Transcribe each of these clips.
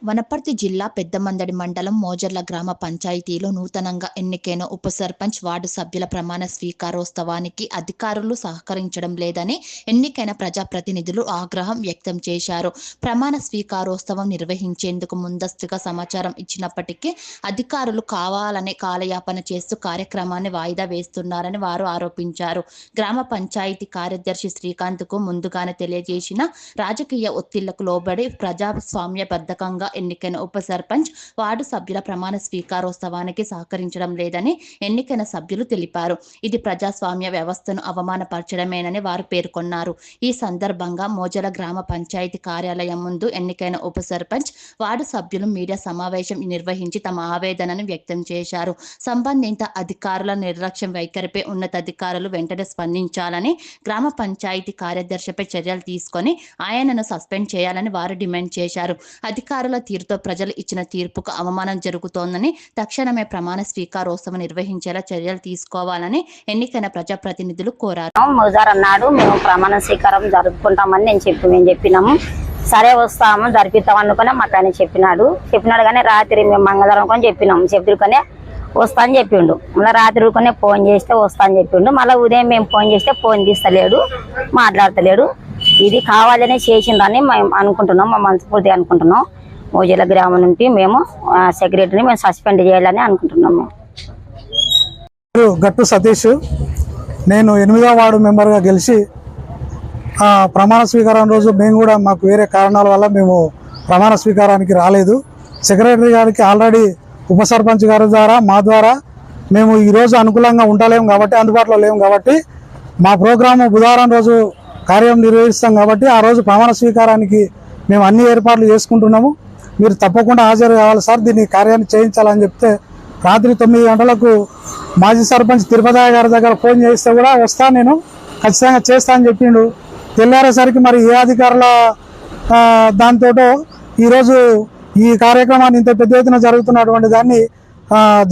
వనపర్తి జిల్లా పెద్దమందడి మండలం మోజర్ల గ్రామ పంచాయతీలో నూతనంగా ఎన్నికైన ఉప సర్పంచ్ వార్డు సభ్యుల ప్రమాణ స్వీకారోత్సవానికి అధికారులు సహకరించడం లేదని ఎన్నికైన ప్రజాప్రతినిధులు ఆగ్రహం వ్యక్తం చేశారు. ప్రమాణ స్వీకారోత్సవం నిర్వహించేందుకు ముందస్తుగా సమాచారం ఇచ్చినప్పటికీ అధికారులు కావాలనే కాలయాపన చేస్తూ కార్యక్రమాన్ని వాయిదా వేస్తున్నారని వారు ఆరోపించారు. గ్రామ పంచాయతీ కార్యదర్శి శ్రీకాంత్కు ముందుగానే తెలియజేసిన రాజకీయ ఒత్తిళ్లకు లోబడి ప్రజాస్వామ్యబద్ధకంగా ఎన్నికైన ఉప సర్పంచ్ వార్డు సభ్యుల ప్రమాణ స్వీకారోత్సవానికి సహకరించడం లేదని ఎన్నికైన సభ్యులు తెలిపారు. ఇది ప్రజాస్వామ్య వ్యవస్థను అవమానపరచడమేనని వారు పేర్కొన్నారు. ఈ సందర్భంగా మోజల గ్రామ పంచాయతీ కార్యాలయం ముందు ఎన్నికైన ఉప సర్పంచ్ వార్డు సభ్యులు మీడియా సమావేశం నిర్వహించి తమ ఆవేదనను వ్యక్తం చేశారు. సంబంధిత అధికారుల నిర్లక్ష్యం వైఖరిపై ఉన్నతాధికారులు వెంటనే స్పందించాలని, గ్రామ పంచాయతీ కార్యదర్శిపై చర్యలు తీసుకొని ఆయనను సస్పెండ్ చేయాలని వారు డిమాండ్ చేశారు. అధికారుల తీరుతో ప్రజలు ఇచ్చిన తీర్పుకు అవమానం జరుగుతోందని, తక్షణమే ప్రమాణ స్వీకారోత్సవం నిర్వహించేలా చర్యలు తీసుకోవాలని ఎన్నికైన ప్రజాప్రతినిధులు కోరారు. మోజార్ అన్నాడు, మేము ప్రమాణ స్వీకారం జరుపుకుంటామని మేము చెప్పినాము. సరే వస్తాము జరిపిస్తాం అనుకునే మాకు ఆయన చెప్పినాడు కానీ రాత్రి మేము మంగళవారం అనుకొని చెప్పినాము. చెప్పుకొని వస్తా అని చెప్పిండు. మళ్ళీ రాత్రి కొనే ఫోన్ చేస్తే వస్తా అని చెప్పిండు. మళ్ళీ ఉదయం మేము ఫోన్ చేస్తే ఫోన్ తీస్తలేడు, మాట్లాడతలేడు. ఇది కావాలనే చేసిందని మేము అనుకుంటున్నాం, మా మనస్ఫూర్తిగా అనుకుంటున్నాం. మోజల గ్రామం నుండి మేము సెక్రటరీని మేము సస్పెండ్ చేయాలని అనుకుంటున్నాము. గట్టు సతీష్, నేను 8వ వార్డు మెంబర్గా గెలిచి ప్రమాణ స్వీకారం రోజు మేము కూడా మాకు వేరే కారణాల వల్ల మేము ప్రమాణ స్వీకారానికి రాలేదు. సెక్రటరీ గారికి ఆల్రెడీ ఉప సర్పంచ్ గారి ద్వారా మా ద్వారా మేము ఈరోజు అనుకూలంగా ఉండలేము కాబట్టి, అందుబాటులో లేము కాబట్టి, మా ప్రోగ్రాము బుధవారం రోజు కార్యం నిర్వహిస్తాం కాబట్టి ఆ రోజు ప్రమాణ స్వీకారానికి మేము అన్ని ఏర్పాట్లు చేసుకుంటున్నాము. మీరు తప్పకుండా హాజరు కావాలి సార్, దీన్ని కార్యాన్ని చేయించాలని చెప్తే రాత్రి 9 గంటలకు మాజీ సర్పంచ్ తిరుపతి గారి దగ్గర ఫోన్ చేస్తే కూడా వస్తా, నేను ఖచ్చితంగా చేస్తా అని చెప్పిండు. తెల్లారేసరికి మరి ఏ అధికారుల దాంతో ఈరోజు ఈ కార్యక్రమాన్ని ఇంత పెద్ద ఎత్తున జరుగుతున్నటువంటి దాన్ని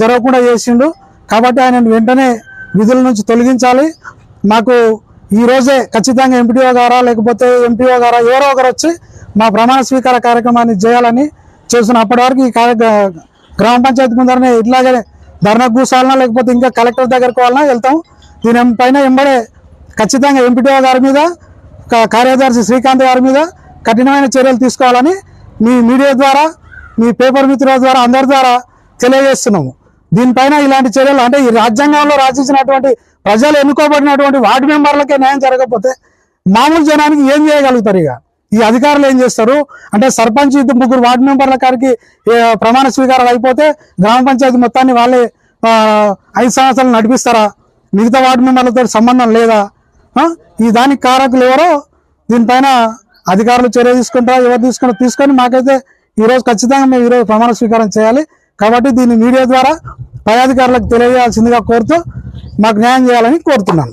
జరగకుండా చేసిండు. కాబట్టి ఆయన వెంటనే విధుల నుంచి తొలగించాలి. మాకు ఈరోజే ఖచ్చితంగా ఎంపీడీఓ గారా లేకపోతే ఎంపీఓ గారా ఎవరో ఒకరు వచ్చి మా ప్రమాణ స్వీకార కార్యక్రమాన్ని చేయాలని చేస్తున్న. అప్పటి వరకు ఈ గ్రామ పంచాయతీ ముందరనే ఇట్లాగే ధర్నా కూర్చోవాలన్నా లేకపోతే ఇంకా కలెక్టర్ దగ్గరకు వాళ్ళన్నా వెళ్తాం. దీని పైన ఎంబడే ఖచ్చితంగా ఎంపీడీఓ గారి మీద, కార్యదర్శి శ్రీకాంత్ గారి మీద కఠినమైన చర్యలు తీసుకోవాలని మీ మీడియా ద్వారా, మీ పేపర్ మిత్రుల ద్వారా, అందరి ద్వారా తెలియజేస్తున్నాము. దీనిపైన ఇలాంటి చర్యలు అంటే ఈ రాజ్యాంగంలో రాసించినటువంటి ప్రజలు ఎన్నుకోబడినటువంటి వార్డు మెంబర్లకే న్యాయం జరగకపోతే మామూలు జనానికి ఏం చేయగలుగుతారు? ఇక ఈ అధికారులు ఏం చేస్తారు అంటే సర్పంచ్ 3 వార్డు మెంబర్ల కారికి ప్రమాణ స్వీకారాలు అయిపోతే గ్రామ పంచాయతీ మొత్తాన్ని వాళ్ళే 5 సంవత్సరాలు నడిపిస్తారా? మిగతా వార్డు మెంబర్లతో సంబంధం లేదా? ఈ దానికి కారకులు ఎవరో దీనిపైన అధికారులు చర్య తీసుకుంటారా? ఎవరు తీసుకొని మాకైతే ఈరోజు ఖచ్చితంగా మేము ఈరోజు ప్రమాణ స్వీకారం చేయాలి. కాబట్టి దీన్ని మీడియా ద్వారా పై అధికారులకు తెలియజేయాల్సిందిగా కోరుతూ మాకు న్యాయం చేయాలని కోరుతున్నాను.